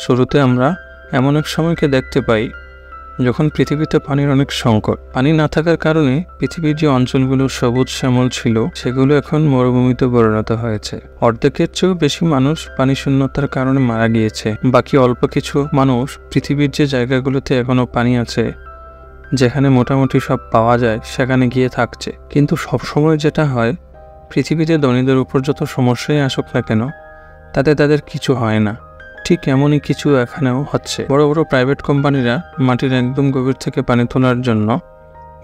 শুরুতে আমরা এমন এক সময়কে দেখতে পাই যখন পৃথিবীতে পানির অনেক সংকট। পানি না থাকার কারণে পৃথিবীর যে অঞ্চলগুলো সবুজ শ্যামল ছিল সেগুলো এখন মরুভূমিতে পরিণত হয়েছে। অর্ধেকের চেয়েও বেশি মানুষ পানি শূন্যতার কারণে মারা গিয়েছে। বাকি অল্প কিছু মানুষ পৃথিবীর যে জায়গাগুলোতে এখনো পানি আছে, যেখানে মোটামুটি সব পাওয়া যায়, সেখানে গিয়ে থাকছে। কিন্তু সবসময় যেটা হয়, পৃথিবীতে ধনীদের উপর যত সমস্যাই আসুক না কেন, তাদের কিছু হয় না। ঠিক এমনই কিছু এখানেও হচ্ছে। বড় বড় প্রাইভেট কোম্পানিরা মাটির একদম গভীর থেকে পানি তোলার জন্য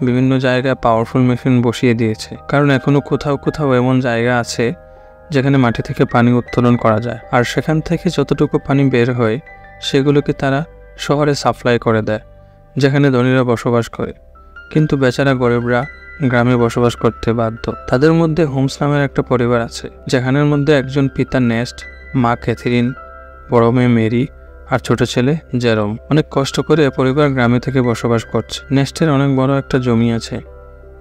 বিভিন্ন জায়গায় পাওয়ারফুল মেশিন বসিয়ে দিয়েছে, কারণ এখনো কোথাও কোথাও এমন জায়গা আছে যেখানে মাটি থেকে পানি উত্তোলন করা যায়, আর সেখান থেকে যতটুকু পানি বের হয় সেগুলোকে তারা শহরে সাপ্লাই করে দেয়, যেখানে ধনীরা বসবাস করে। কিন্তু বেচারা গরিবরা গ্রামে বসবাস করতে বাধ্য। তাদের মধ্যে হোমস নামের একটা পরিবার আছে, যেখানের মধ্যে একজন পিতা নেস্ট, মা ক্যাথরিন, বড় মেয়ে মেরি আর ছোট ছেলে জেরম। অনেক কষ্ট করে পরিবার গ্রামে থেকে বসবাস করছে। নেস্টের অনেক বড় একটা জমি আছে,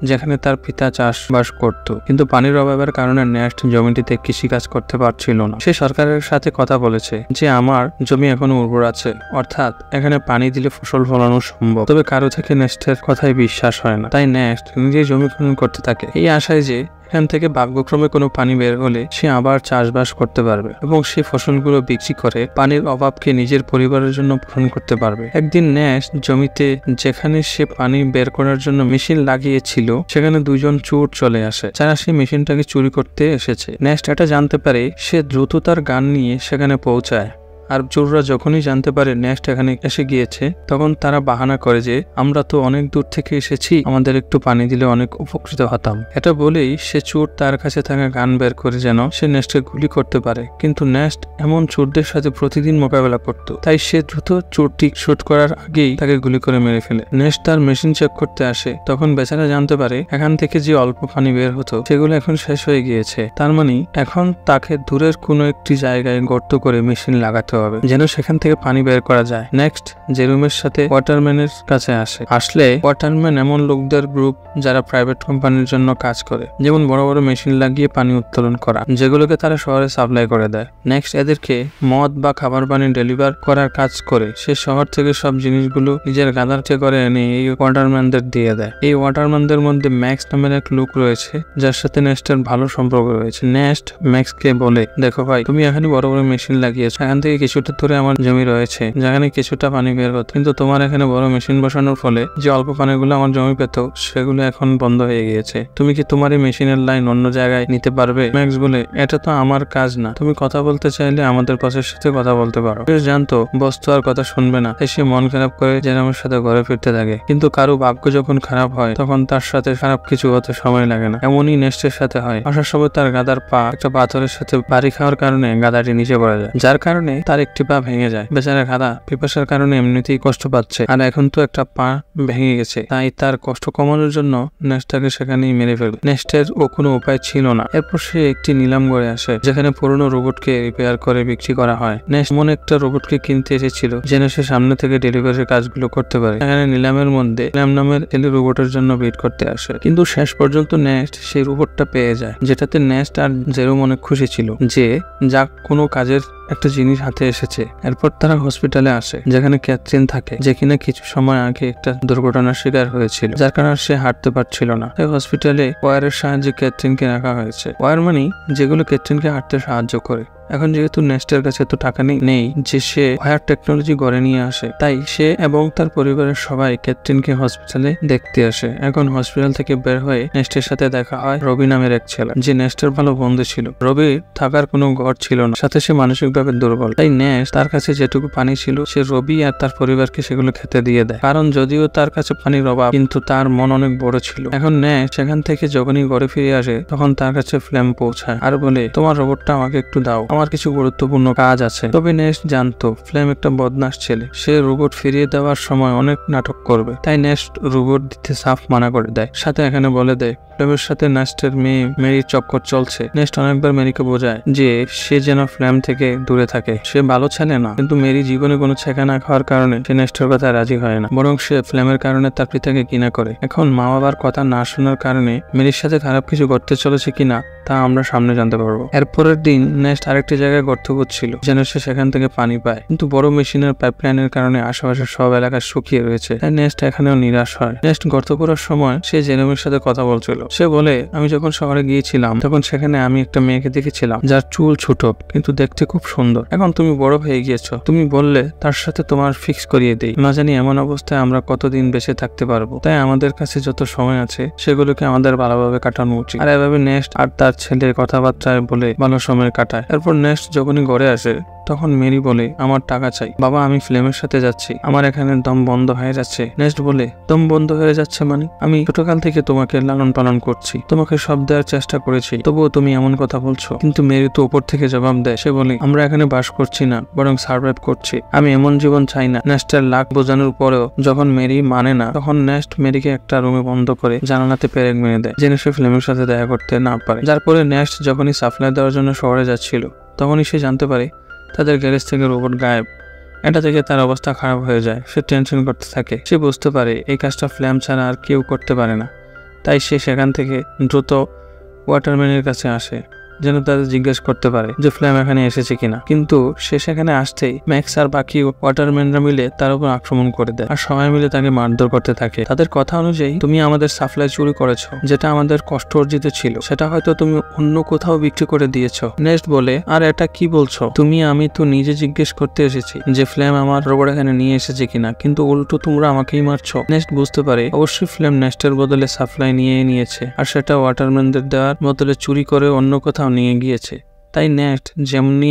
যেখানে তার পিতা চাষবাস করত, কিন্তু পানির অভাবের কারণে নেস্ট জমিটিতে কৃষিকাজ করতে পারছিল না। সে সরকারের সাথে কথা বলেছে যে আমার জমি এখনো উর্বর আছে, অর্থাৎ এখানে পানি দিলে ফসল ফলানো সম্ভব। তবে কারো থেকে নেস্টের কথাই বিশ্বাস হয় না, তাই নেস্ট নিজে জমি খনন করতে থাকে, এই আশায় যে এখান থেকে ভাগ্যক্রমে কোনো পানি বের হলে সে আবার চাষবাস করতে পারবে এবং সে ফসলগুলো বিক্রি করে পানির অভাবকে নিজের পরিবারের জন্য পূরণ করতে পারবে। একদিন নেস্ট জমিতে যেখানে সে পানি বের করার জন্য মেশিন লাগিয়েছিল, সেখানে দুজন চোর চলে আসে, যারা সেই মেশিনটাকে চুরি করতে এসেছে। নেস্ট এটা জানতে পারে, সে দ্রুত তার গান নিয়ে সেখানে পৌঁছায়। আর চোররা যখনই জানতে পারে নেস্ট এখানে এসে গিয়েছে, তখন তারা বাহানা করে যে আমরা তো অনেক দূর থেকে এসেছি, আমাদের একটু পানি দিলে অনেক উপকৃত হতাম। এটা বলেই সে চোর তার কাছে থাকা গান বের করে যেন সে নেস্টকে গুলি করতে পারে। কিন্তু নেস্ট এমন চোরদের সাথে প্রতিদিন মোকাবেলা করত, তাই সে দ্রুত চোরটি শুট করার আগেই তাকে গুলি করে মেরে ফেলে। নেস্ট তার মেশিন চেক করতে আসে, তখন বেচারা জানতে পারে এখান থেকে যে অল্প পানি বের হতো সেগুলো এখন শেষ হয়ে গিয়েছে। তার মানে এখন তাকে দূরের কোনো একটি জায়গায় গর্ত করে মেশিন লাগাতে হবে, যেন সেখান থেকে পানি বের করা যায়। নেক্সট জেরুমের সাথে ওয়াটারম্যানের কাছে আসলে ওয়াটারম্যান এমন লোকদের গ্রুপ যারা প্রাইভেট কোম্পানির জন্য কাজ করে, যেমন বড় বড় মেশিন লাগিয়ে পানি উত্তোলন করা, যেগুলোকে তারা শহরে সাপ্লাই করে দেয়। নেক্সট এদেরকে মদ বা খাবার পানি ডেলিভার করার কাজ করে সে শহর থেকে সব জিনিসগুলো নিজের গাদারকে করে এনে এই ওয়াটারম্যানদের দিয়ে দেয়। এই ওয়াটারম্যানদের মধ্যে ম্যাক্স নামের এক লোক রয়েছে, যার সাথে নেস্টের ভালো সম্পর্ক রয়েছে। নেক্সট ম্যাক্সকে বলে, দেখো ভাই, তুমি এখানে বড় বড় মেশিন লাগিয়েছো, এখান থেকে কিছুটা দূরে আমার জমি রয়েছে যেখানে কিছুটা পানি বের হতো, কিন্তু তোমার এখানে বড় মেশিন বসানোর ফলে যে অল্প পানিগুলো আমার জমি পেত সেগুলো এখন বন্ধ হয়ে গিয়েছে। তুমি কি তোমার এই মেশিনের লাইন অন্য জায়গায় নিতে পারবে? ম্যাক্স বলে, এটা তো আমার কাজ না, তুমি কথা বলতে চাইলে আমাদের বসের সাথে কথা বলতে পারো। বেশ জানতো বস তো আর কথা শুনবে না, তাই সে মন খারাপ করে জেরমের সাথে ঘরে ফিরতে থাকে। কিন্তু কারো ভাগ্য যখন খারাপ হয়, তখন তার সাথে খারাপ কিছু হতে সময় লাগে না। এমনই নেস্টের সাথে হয়। আসার সময় তার গাদার পা একটা পাথরের সাথে বাড়ি খাওয়ার কারণে গাদাটি নিচে পড়ে যায়, যার কারণে তার একটি পা ভেঙে যায়। বেচারা গাদা পিপাসার কারণে এমনিতেই কষ্ট পাচ্ছে, আর এখন তো একটা পা ভেঙে গেছে, তাই তার কষ্ট কমানোর জন্য নেস্টটাকে সেখানেই মেরে ফেলবে। নেস্টের ও কোনো উপায় ছিল না। এরপর সে একটি নিলাম ঘরে আসে, যেখানে পুরনো রোবটকে রিপেয়ার করে বিক্রি করা হয়। নেস্ট এমন একটা রোবটকে কিনতে এসেছিল যেন সে সামনে থেকে ডেলিভারির কাজগুলো করতে পারে। এখানে নিলামের মধ্যে নিলাম নামের ছেলে রোবটের জন্য বিট করতে আসে, কিন্তু শেষ পর্যন্ত নেস্ট সেই রোবটটা পেয়ে যায়, যেটাতে নেস্ট আর জেরোম অনেক খুশি ছিল যে যা কোনো কাজের একটা জিনিস হাতে এসেছে। এরপর তারা হসপিটালে আসে, যেখানে ক্যাথরিন থাকে, যে কিনা কিছু সময় আগে একটা দুর্ঘটনার শিকার হয়েছিল, যার কারণে সে হাঁটতে পারছিল না। তাই হসপিটালে ওয়ারের সাহায্যে ক্যাথরিনকে রাখা হয়েছে। ওয়ার মানে যেগুলো ক্যাথরিনকে হাঁটতে সাহায্য করে। এখন যেহেতু নেস্টের কাছে তো টাকা নেই যে সে ওয়ার টেকনোলজি গড়ে নিয়ে আসে, তাই সে এবং তার পরিবারের সবাই ক্যাথরিনকে হসপিটালে দেখতে আসে। এখন হসপিটাল থেকে বের হয়ে নেস্টের সাথে দেখা হয় রবি নামের এক ছেলে, যে নেস্টের ভালো বন্ধু ছিল। রবির থাকার কোনো ঘর ছিল না, সাথে সে মানসিকভাবে দুর্বল। তাই নেস্ট তার কাছে যেটুকু পানি ছিল সে রবি আর তার পরিবারকে সেগুলো খেতে দিয়ে দেয়, কারণ যদিও তার কাছে পানির অভাব, কিন্তু তার মন অনেক বড় ছিল। এখন নেস্ট সেখান থেকে যখনই ঘরে ফিরে আসে, তখন তার কাছে ফ্লেম পৌঁছায় আর বলে, তোমার রোবটটা আমাকে একটু দাও, আমার কিছু গুরুত্বপূর্ণ কাজ আছে। তবে নেস্ট জানতো ফ্লেম একটা বদমাশ ছেলে, সে রোবট ফিরিয়ে দেওয়ার সময় অনেক নাটক করবে, তাই নেস্ট রোবট দিতে সাফ মানা করে দেয়। সাথে এখানে বলে দেয় ফ্লেমের সাথে নেস্টের মেয়ে মেরির চক্কর চলছে। নেস্ট অনেকবার মেরিকে বোঝায় যে সে যেন ফ্লেম থেকে দূরে থাকে, সে ভালো ছেলে না, কিন্তু মেরি জীবনে কোনো ছেঁকা না খাওয়ার কারণে সে নেস্টের কথা রাজি হয় না, বরং সে ফ্লেমের কারণে তার পিতাকে ঘৃণা করে। এখন মা বাবার কথা না শোনার কারণে মেরির সাথে খারাপ কিছু ঘটতে চলেছে কিনা তা আমরা সামনে জানতে পারবো। এরপরের দিন নেস্ট আরেকটি জায়গায় গর্ত করছিল যেন সে সেখান থেকে পানি পায়, কিন্তু বড় মেশিনের পাইপলাইনের কারণে আশেপাশের সব এলাকা শুকিয়ে রয়েছে। তাই নেস্ট এখানেও নিরাশ হয়। নেস্ট গর্ত করার সময় সে জেরোমের সাথে কথা বলছিল। সে বলে, আমি যখন শহরে গিয়েছিলাম তখন সেখানে আমি একটা মেয়েকে দেখেছিলাম যার চুল ছোট কিন্তু দেখতে খুব সুন্দর। এখন তুমি বড় হয়ে গিয়েছো, তুমি বললে তার সাথে তোমার ফিক্স করিয়ে দেই। না জানি এমন অবস্থায় আমরা কতদিন বেঁচে থাকতে পারবো, তাই আমাদের কাছে যত সময় আছে সেগুলোকে আমাদের ভালোভাবে কাটানো উচিত। আর এভাবে নেস্ট আর তার ছেলের কথাবার্তায় বলে ভালো সময় কাটায়। এরপর নেস্ট যখনই ঘরে আসে তখন মেরি বলে, আমার টাকা চাই বাবা, আমি ফ্লেমের সাথে যাচ্ছি, আমার এখানে দম বন্ধ হয়ে যাচ্ছে। নেস্ট বলে, দম বন্ধ হয়ে যাচ্ছে মানে? আমি ছোটকাল থেকে তোমাকে লালন পালন করছি, তোমাকে সব দেওয়ার চেষ্টা করেছি, তবুও তুমি এমন কথা বলছো। কিন্তু মেরি তো উপর থেকে জবাব দেয়। সে বলে, আমরা এখানে বাস করছি না, বরং সার্ভাইভ করছি, আমি এমন জীবন চাই না। নেস্টের লাখ বোঝানোর পরেও যখন মেরি মানে না, তখন নেস্ট মেরিকে একটা রুমে বন্ধ করে জানালাতে পেরেক মেরে দেয় যেন সে ফ্লেমের সাথে দেখা করতে না পারে। যার পরে নেস্ট যখনই সাপ্লাই দেওয়ার জন্য শহরে যাচ্ছিল তখনই সে জানতে পারে তাদের গ্যারেজ থেকে রোবট গায়েব। এটা থেকে তার অবস্থা খারাপ হয়ে যায়। সে টেনশন করতে থাকে। সে বুঝতে পারে এই কাজটা ফ্ল্যাম ছাড়া আর কেউ করতে পারে না। তাই সে সেখান থেকে দ্রুত ওয়াটারম্যানের কাছে আসে যেন তাদের জিজ্ঞেস করতে পারে যে ফ্ল্যাম এখানে এসেছে কিনা। কিন্তু সে সেখানে আসতেই ম্যাক্স আর বাকি ওয়াটারম্যানরা মিলে তার উপর আক্রমণ করে দেয় আর সবাই মিলে তাকে মারধর করতে থাকে। তাদের কথা অনুযায়ী, তুমি আমাদের সাপ্লাই চুরি করেছো, যেটা আমাদের কষ্ট অর্জিত ছিল, সেটা হয়তো তুমি অন্য কোথাও বিক্রি করে দিয়েছো। নেক্সট বলে, আর এটা কি বলছো তুমি? আমি তো নিজে জিজ্ঞেস করতে এসেছি যে ফ্ল্যাম আমার রোবট এখানে নিয়ে এসেছে কিনা, কিন্তু উল্টো তোমরা আমাকেই মারছো। নেক্সট বুঝতে পারে অবশ্যই ফ্ল্যাম নেক্সটের বদলে সাপ্লাই নিয়েছে, আর সেটা ওয়াটারম্যানদের দেওয়ার বদলে চুরি করে অন্য কোথাও নিয়ে গিয়েছে। তাই নেক্সট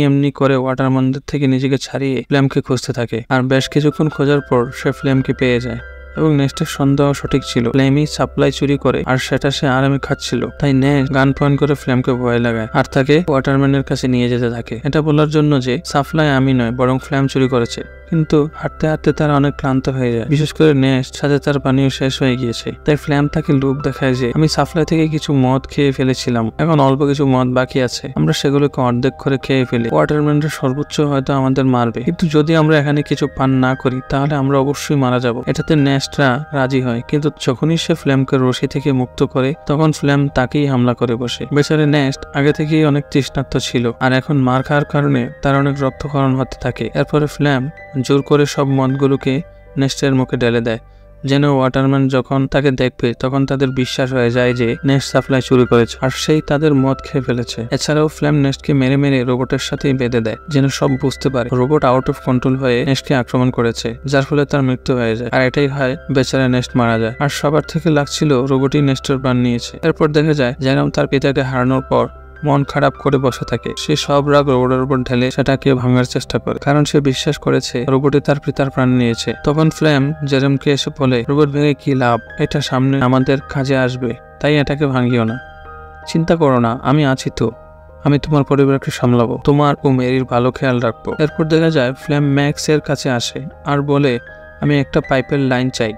এমনি করে ওয়াটারম্যানদের থেকে নিজেকে ছাড়িয়ে ফ্ল্যামকে খুঁজতে থাকে। আর বেশ কিছুক্ষণ খোঁজার পর সে ফ্ল্যামকে পেয়ে যায় এবং নেক্সটের সন্দেহ সঠিক ছিল। ফ্ল্যামই সাপ্লাই চুরি করে আর সেটা সে আরামে খাচ্ছিল। তাই নেক্সট গান পয়েন্ট করে ফ্ল্যামকে ভয় লাগায় আর তাকে ওয়াটারম্যানের কাছে নিয়ে যেতে থাকে, এটা বলার জন্য যে সাপ্লাই আমি নয় বরং ফ্ল্যাম চুরি করেছে। কিন্তু হাঁটতে হাঁটতে তারা অনেক ক্লান্ত হয়ে যায়, বিশেষ করে নেক্সট সাথে তার পানীয় শেষ হয়ে গিয়েছে। তাই ফ্ল্যাম তাকে লোভ দেখায় যে আমি সাপ্লাই থেকে কিছু মদ খেয়ে ফেলেছিলাম, এখন অল্প কিছু মদ বাকি আছে, আমরা সেগুলোকে অর্ধেক করে খেয়ে ফেলি। ওয়াটারম্যানরা সর্বোচ্চ হয়তো আমাদের মারবে, কিন্তু যদি আমরা এখানে কিছু পান না করি তাহলে আমরা অবশ্যই মারা যাব। এটাতে নেক্সটরা রাজি হয়, কিন্তু যখনই সে ফ্ল্যামকে রশি থেকে মুক্ত করে তখন ফ্ল্যাম তাকেই হামলা করে বসে। বেচারে নেক্সট আগে থেকেই অনেক তৃষ্ণার্ত ছিল আর এখন মার খাওয়ার কারণে তার অনেক রক্তক্ষরণ হতে থাকে। এরপরে ফ্ল্যাম জোর করে সব মদগুলোকে নেক্সটের মুখে ঢেলে দেয় যেন ওয়াটারম্যান যখন তাকে দেখবে তখন তাদের বিশ্বাস হয়ে যায় যে নেক্সট সাপ্লাই চুরি করেছে আর সেই তাদের মদ খেয়ে ফেলেছে। এছাড়াও ফ্ল্যাম নেক্সটকে মেরে রোবটের সাথেই বেঁধে দেয় যেন সব বুঝতে পারে রোবট আউট অফ কন্ট্রোল হয়ে নেক্সটকে আক্রমণ করেছে, যার ফলে তার মৃত্যু হয়ে যায়। আর এটাই হয় বেচারা নেক্সট মারা যায়। আর সবার থেকে লাগছিল রোবটই নেক্সটের প্রাণ নিয়েছে। এরপর দেখা যায় যেরকম তার পিতাকে হারানোর পর মন খারাপ করে বসে থাকে, সে সব রাগ রোবটের উপর ঢেলে সেটাকে ভাঙার চেষ্টা করে, কারণ সে বিশ্বাস করেছে রোবটে তার পিতার প্রাণ নিয়েছে। তখন ফ্ল্যাম জেরেমকে এসে বলে, রোবট ভেঙে কি লাভ, এটা সামনে আমাদের কাজে আসবে, তাই এটাকে ভাঙিও না, চিন্তা করো না, আমি আছি তো, আমি তোমার পরিবারকে সামলাবো, তোমার ও মেরির ভালো খেয়াল রাখবো। এরপর দেখা যায় ফ্ল্যাম ম্যাক্স এর কাছে আসে আর বলে, আমি একটা পাইপের লাইন চাই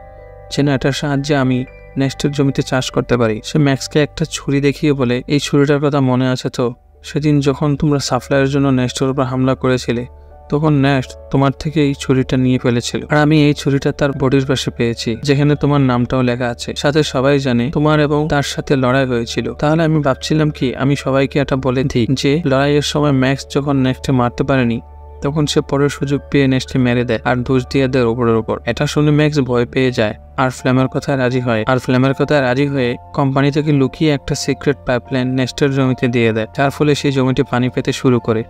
যেন এটার সাহায্যে আমি নেক্সটের জমিতে চাষ করতে পারি। সে ম্যাক্সকে একটা ছুরি দেখিয়ে বলে, এই ছুরিটার কথা মনে আছে তো, সেদিন যখন তোমরা সাপ্লাইয়ের জন্য নেক্সটের উপর হামলা করেছিলে তখন নেক্সট তোমার থেকে এই ছুরিটা নিয়ে ফেলেছিল, আর আমি এই ছুরিটা তার বডির পাশে পেয়েছি যেখানে তোমার নামটাও লেখা আছে, সাথে সবাই জানে তোমার এবং তার সাথে লড়াই হয়েছিল। তাহলে আমি ভাবছিলাম কি আমি সবাইকে এটা বলে দিই যে লড়াইয়ের সময় ম্যাক্স যখন নেক্সটে মারতে পারেনি তখন সে পরের সুযোগ পেয়ে নেক্সটকে মেরে দেয় আর দোষ দিয়ে দেয় রোবটের উপর। এটা শুনে ম্যাক্স ভয় পেয়ে যায় আর ফ্ল্যামের কথায় রাজি হয়ে কোম্পানি থেকে লুকিয়ে একটা সিক্রেট পাইপলাইন নেক্সটের জমিতে দিয়ে দেয়, যার ফলে সেই জমিতে পানি পেতে শুরু করে।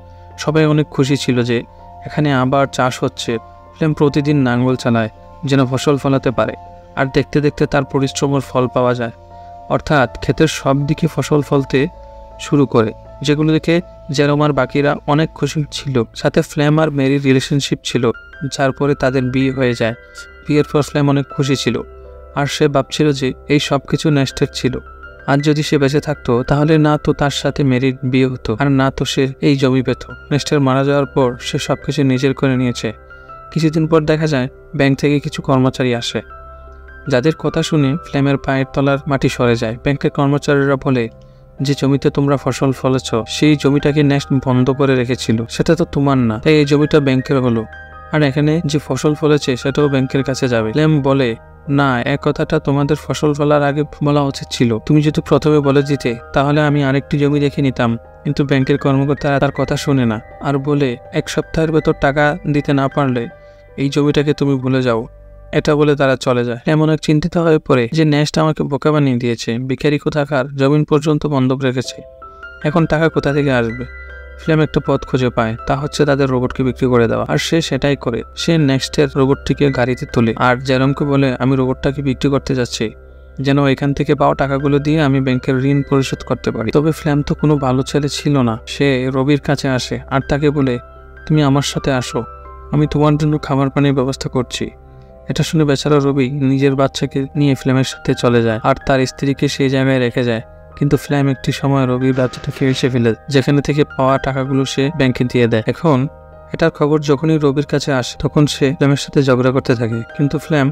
সবাই অনেক খুশি ছিল যে এখানে আবার চাষ হচ্ছে। ফ্ল্যাম প্রতিদিন নাঙ্গল চালায় যেন ফসল ফলাতে পারে, আর দেখতে দেখতে তার পরিশ্রমের ফল পাওয়া যায়, অর্থাৎ ক্ষেতের সব দিকে ফসল ফলতে শুরু করে, যেগুলো দেখে জেরোম আর বাকিরা অনেক খুশি ছিল। সাথে ফ্ল্যাম আর মেরির রিলেশনশিপ ছিল, যার পরে তাদের বিয়ে হয়ে যায়। বিয়ের পর ফ্ল্যাম অনেক খুশি ছিল আর সে ভাবছিল যে এই সব কিছু নেক্সটের ছিল, আর যদি সে বেঁচে থাকতো তাহলে না তো তার সাথে মেরির বিয়ে হতো আর না তো সে এই জমি পেত। নেক্সটের মারা যাওয়ার পর সে সবকিছু নিজের করে নিয়েছে। কিছুদিন পর দেখা যায় ব্যাংক থেকে কিছু কর্মচারী আসে যাদের কথা শুনে ফ্লেমের পায়ের তলার মাটি সরে যায়। ব্যাংকের কর্মচারীরা বলে, যে জমিতে তোমরা ফসল ফলেছ সেই জমিটাকে নেক্সট বন্ধ করে রেখেছিল, সেটা তো তোমার না, তাই এই জমিটা ব্যাংকের হলো, আর এখানে যে ফসল ফলেছে সেটাও ব্যাংকের কাছে যাবে। ফ্লেম বলে, না, এক কথাটা তোমাদের ফসল ফলার আগে বলা উচিত ছিল। তুমি যদি প্রথমে বলে দিতে তাহলে আমি আরেকটি জমি দেখে নিতাম। কিন্তু ব্যাংকের কর্মকর্তারা তার কথা শুনে না, আর বলে 1 সপ্তাহের ভেতর টাকা দিতে না পারলে এই জমিটাকে তুমি ভুলে যাও। এটা বলে তারা চলে যায়। এমন এক চিন্তিত হয়ে পড়ে যে নেক্সট আমাকে বোকা বানিয়ে দিয়েছে, ভিখারি কোথাকার, জমিন পর্যন্ত বন্ধক রেখেছে, এখন টাকা কোথা থেকে আসবে। ফ্লেম একটা পথ খুঁজে পায়, তা হচ্ছে তাদের রোবটকে বিক্রি করে দেওয়া। আর সে সেটাই করে। সে নেক্সটের রোবটটিকে গাড়িতে তোলে আর জেরমকে বলে, আমি রোবটটাকে বিক্রি করতে যাচ্ছি, যেন এখান থেকে পাওয়া টাকাগুলো দিয়ে আমি ব্যাংকের ঋণ পরিশোধ করতে পারি। তবে ফ্লেম তো কোনো ভালো ছেলে ছিল না। সে রবির কাছে আসে আর তাকে বলে, তুমি আমার সাথে আসো, আমি তোমার জন্য খাবার পানির ব্যবস্থা করছি। এটা শুনে বেচারা রবি নিজের বাচ্চাকে নিয়ে ফ্লেমের সাথে চলে যায় আর তার স্ত্রীকে সেই জায়গায় রেখে যায়। কিন্তু ফ্লেম একটি সময় রবির বাচ্চাটাকে এসে ফেলে, যেখানে থেকে পাওয়া টাকাগুলো সে ব্যাংকে দিয়ে দেয়। এখন এটার খবর যখনই রবির কাছে আসে তখন সে ফ্লেমের সাথে ঝগড়া করতে থাকে। কিন্তু ফ্লেম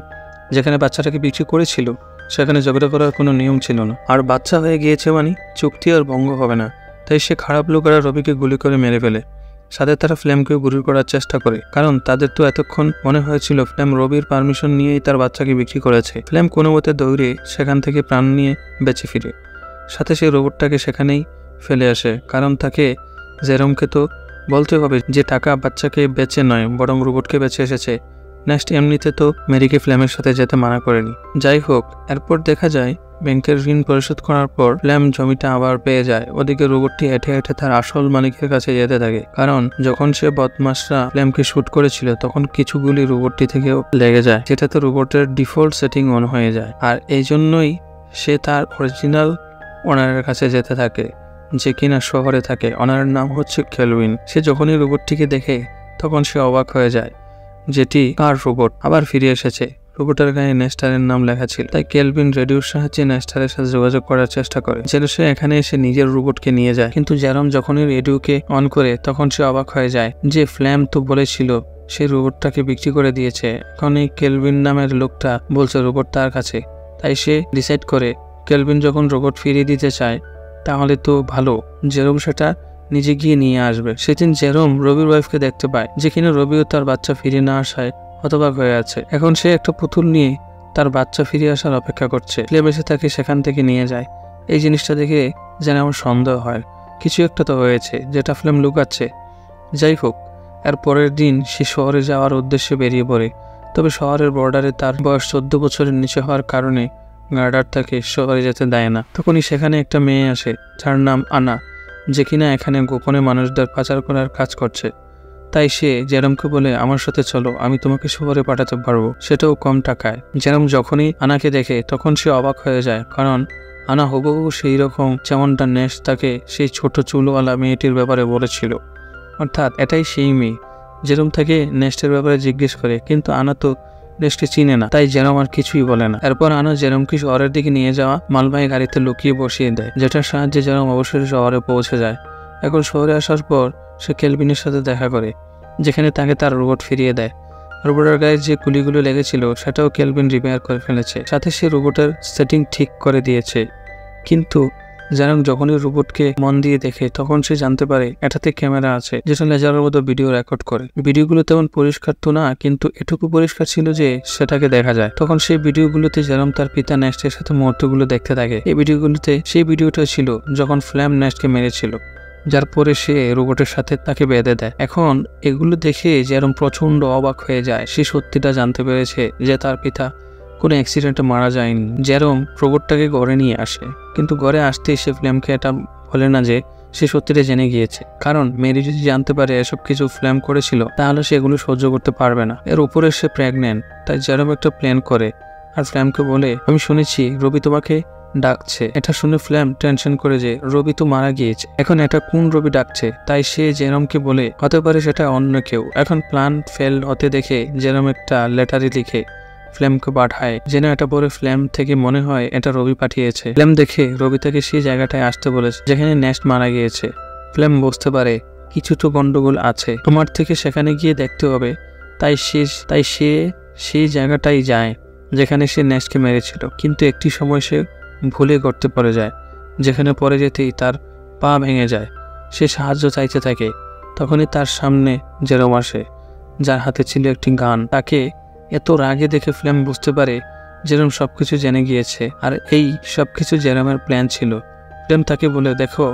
যেখানে বাচ্চাটাকে বিক্রি করেছিল সেখানে ঝগড়া করার কোনো নিয়ম ছিল না, আর বাচ্চা হয়ে গিয়েছে মানে চুক্তি আর ভঙ্গ হবে না। তাই সে খারাপ লোক আর রবিকে গুলি করে মেরে ফেলে। সাথে তারা ফ্লেমকেও গুলি করার চেষ্টা করে, কারণ তাদের তো এতক্ষণ মনে হয়েছিল ফ্লেম রবির পারমিশন নিয়েই তার বাচ্চাকে বিক্রি করেছে। ফ্লেম কোনো মতে দৌড়ে সেখান থেকে প্রাণ নিয়ে বেঁচে ফিরে। সাথে সেই রোবটটাকে সেখানেই ফেলে আসে, কারণ তাকে জেরমকে তো বলতে হবে যে টাকা বাচ্চাকে বেচে নয় বরং রোবটকে বেঁচে এসেছে। নেক্সট এমনিতে তো মেরিকে ফ্লেমের সাথে যেতে মানা করেনি। যাই হোক, এরপর দেখা যায় ব্যাংকের ঋণ পরিশোধ করার পর ফ্লেম জমিটা আবার পেয়ে যায়। ওদিকে রোবটটি হেঁটে হেঁটে তার আসল মালিকের কাছে যেতে থাকে, কারণ যখন সে বদমাশরা ফ্লেমকে শুট করেছিল তখন কিছু গুলি রোবটটি থেকেও লেগে যায়, যেটাতে রোবটের ডিফল্ট সেটিং অন হয়ে যায়। আর এই জন্যই সে তার অরিজিনাল ওনারের কাছে যেতে থাকে, যে কিনা শহরে থাকে। ওনারের নাম হচ্ছে কেলভিন। সে যখনই রোবটটিকে দেখে তখন সে অবাক হয়ে যায়, যেটি কার রোবট আবার ফিরে এসেছে। রোবটের গায়ে নেস্টারের নাম লেখা ছিল। তাই কেলভিন রেডিওর সাহায্যে নেস্টারের সাথে যোগাযোগ করার চেষ্টা করে, যেন সে এখানে এসে নিজের রোবটকে নিয়ে যায়। কিন্তু জেরম যখনই রেডিওকে অন করে তখন সে অবাক হয়ে যায় যে ফ্লেম তো বলেছিল সেই রোবটটাকে বিক্রি করে দিয়েছে, এখন এই কেলভিন নামের লোকটা বলছে রোবট তার কাছে। তাই সে ডিসাইড করে কেলভিন যখন রোবট ফিরিয়ে দিতে চায় তাহলে তো ভালো, জেরম সেটা নিজে গিয়ে নিয়ে আসবে। সেদিন জেরম রবির ওয়াইফকে দেখতে পায়, যে কিনা রবিও তার বাচ্চা ফিরে না আসায় হতবাক হয়ে আছে। এখন সে একটা পুতুল নিয়ে তার বাচ্চা ফিরে আসার অপেক্ষা করছে। ফ্লেম এসে তাকে সেখান থেকে নিয়ে যায়। এই জিনিসটা দেখে যেন আমার সন্দেহ হয় কিছু একটা তো হয়েছে, যেটা ফ্লেম লুকাচ্ছে। যাই হোক, এর পরের দিন সে শহরে যাওয়ার উদ্দেশ্যে বেরিয়ে পড়ে। তবে শহরের বর্ডারে তার বয়স 14 বছরের নিচে হওয়ার কারণে গার্ডার তাকে শহরে যেতে দেয় না। তখনই সেখানে একটা মেয়ে আসে যার নাম আনা, যে কিনা এখানে গোপনে মানুষদের পাচার করার কাজ করছে। তাই সে জেরমকে বলে, আমার সাথে চলো, আমি তোমাকে শহরে পাঠাতে পারবো, সেটাও কম টাকায়। জেরম যখনই আনাকে দেখে তখন সে অবাক হয়ে যায়, কারণ আনা হুবহু সেই রকম যেমনটা নেশ তাকে সেই ছোট চুলওয়ালা মেয়েটির ব্যাপারে বলেছিল। অর্থাৎ এটাই সেই মেয়ে। জেরম তাকে নেস্টের ব্যাপারে জিজ্ঞেস করে, কিন্তু আনা তো নেস্টকে চিনে না, তাই জেরম আর কিছুই বলে না। এরপর আনা জেরমকে শহরের দিকে নিয়ে যাওয়া মালবাহী গাড়িতে লুকিয়ে বসিয়ে দেয়, যেটার সাহায্যে জেরম অবশ্যই শহরে পৌঁছে যায়। এখন শহরে আসার পর সে কেলভিনের সাথে দেখা করে, যেখানে তাকে তার রোবট ফিরিয়ে দেয়। রোবটের গায়ে যে গুলিগুলো লেগেছিল সেটাও কেলভিন রিপেয়ার করে ফেলেছে, সাথে সে রোবটের সেটিং ঠিক করে দিয়েছে। কিন্তু জেরম যখনই রোবটকে মন দিয়ে দেখে তখন সে জানতে পারে এটাতে ক্যামেরা আছে, যেটা লেজারের মতো ভিডিও রেকর্ড করে। ভিডিওগুলো তেমন পরিষ্কার তো না, কিন্তু এটুকু পরিষ্কার ছিল যে সেটাকে দেখা যায়। তখন সেই ভিডিওগুলোতে জেরম তার পিতা নেস্টের সাথে মুহূর্তগুলো দেখতে থাকে। এই ভিডিওগুলোতে সেই ভিডিওটা ছিল যখন ফ্লেম নেস্টকে মেরেছিল, যার পরে সে রোবটের সাথে তাকে বেঁধে দেয়। এখন এগুলো দেখে জেরম প্রচন্ড অবাক হয়ে যায়। সে সত্যিটা জানতে পেরেছে যে তার পিতা কোনো অ্যাক্সিডেন্টে মারা যায়নি। জেরম রোবটটাকে ঘরে নিয়ে আসে, কিন্তু ঘরে আসতেই সে ফ্লেমকে এটা বলে না যে সে সত্যিটা জেনে গিয়েছে, কারণ মেরি যদি জানতে পারে এসব কিছু ফ্লেম করেছিল তাহলে সেগুলো সহ্য করতে পারবে না। এর উপরে সে প্রেগনেন্ট। তাই জেরম একটা প্ল্যান করে আর ফ্লেমকে বলে, আমি শুনেছি রবি তোমাকে ডাকছে। এটা শুনে ফ্লেম টেনশন করে যে রবি তো মারা গিয়েছে, এখন এটা কোন রবি ডাকছে। তাই সে জেরমকে বলে হতে পারে সেটা অন্য কেউ। এখন প্ল্যান ফেল হতে দেখে জেরম একটা লেটারে লিখে ফ্লেমকে পাঠায়, যেন এটা পরে ফ্লেম থেকে মনে হয় এটা রবি পাঠিয়েছে। ফ্লেম দেখে রবি তাকে সেই জায়গাটায় আসতে বলেছে যেখানে নেস্ট মারা গিয়েছে। ফ্লেম বুঝতে পারে কিছু তো গন্ডগোল আছে, তোমার থেকে সেখানে গিয়ে দেখতে হবে। তাই সে সেই জায়গাটাই যায়। যেখানে সে ন্যাশকে মেরেছিল, কিন্তু একটি সময় সে ভুলে গর্তে পড়ে যায়, যেখানে পড়ে যেতেই তার পা ভেঙে যায়। সে সাহায্য চাইতে থাকে। তখনই তার সামনে জেরম আসে, যার হাতে ছিল একটি গান। তাকে এত রাগে দেখে ফ্লেম বুঝতে পারে জেরম সবকিছু জেনে গিয়েছে, আর এই সবকিছু জেরমের প্ল্যান ছিল। ফ্লেম তাকে বলে, দেখো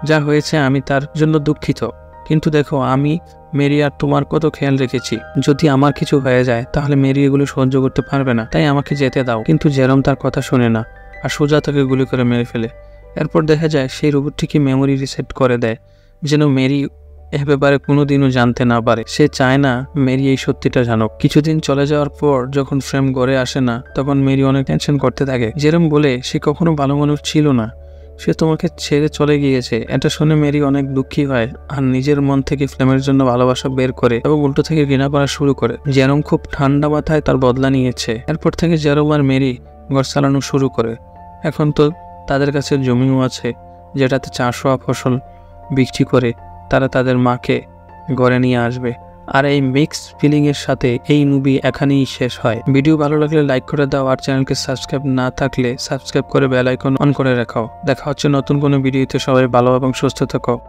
যা হয়েছে আমি তার জন্য দুঃখিত, কিন্তু দেখো আমি মেরি আর তোমার কত খেয়াল রেখেছি। যদি আমার কিছু হয়ে যায় তাহলে মেরি এগুলো সহ্য করতে পারবে না, তাই আমাকে যেতে দাও। কিন্তু জেরম তার কথা শোনে না আর সোজা তাকে গুলি করে মেরে ফেলে। এরপর দেখা যায় সেই রোবটটিকে মেমোরি রিসেট করে দেয়, যেন মেরি এ ব্যাপারে কোনোদিনও জানতে না পারে। সে চায় না মেরি এই সত্যিটা জানুক। কিছুদিন চলে যাওয়ার পর যখন ফ্রেম ঘরে আসে না, তখন মেরি অনেক টেনশন করতে থাকে। জেরম বলে সে কখনো ভালো মানুষ ছিল না, সে তোমাকে ছেড়ে চলে গিয়েছে। এটা শুনে মেরি অনেক দুঃখী হয় আর নিজের মন থেকে ফ্লেমের জন্য ভালোবাসা বের করে এবং উল্টো থেকে ঘৃণা করা শুরু করে। জেরম খুব ঠান্ডা মাথায় তার বদলা নিয়েছে। এরপর থেকে জেরম আর মেরি ঘর চালানো শুরু করে। এখন তো তাদের কাছে জমিও আছে, যেটাতে চাষ হওয়া ফসল বিক্রি করে তারা তাদের মাকে ঘরে নিয়ে আসবে। আর এই মিক্সড ফিলিংয়ের সাথে এই মুভি এখানেই শেষ হয়। ভিডিও ভালো লাগলে লাইক করে দাও, আর চ্যানেলকে সাবস্ক্রাইব না থাকলে সাবস্ক্রাইব করে বেল আইকন অন করে রাখো। দেখা হচ্ছে নতুন কোনো ভিডিওতে। সবাই ভালো এবং সুস্থ থাকো।